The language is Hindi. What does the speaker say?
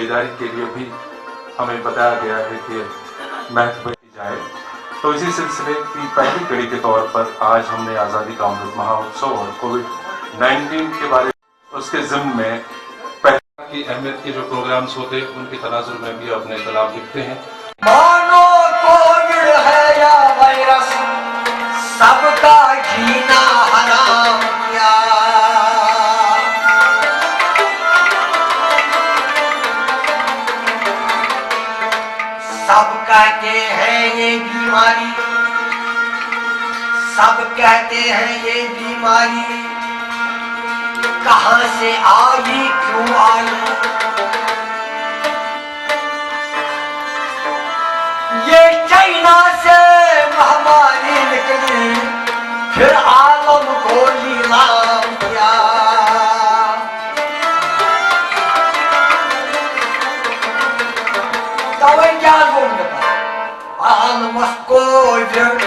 बेदारी के लिए भी हमें बताया गया है कि महत्व की जाए। तो इसी सिलसिले की पहली कड़ी के तौर पर आज हमने आज़ादी का अमृत महोत्सव और कोविड-19 के बारे में उसके ज़िम्न में पहले की अहमियत के जो प्रोग्राम्स होते हैं उनके तनाजुर में भी अपने इतलाफ लिखते हैं। मानो कोविड है या वायरस, सबका जीना हराम किया। सब कहते हैं ये बीमारी, सब कहते हैं ये बीमारी कहां से आई, क्यों आई। ये चाइना से महामारी निकली, फिर आलम को नीलाम किया। Almost go, you're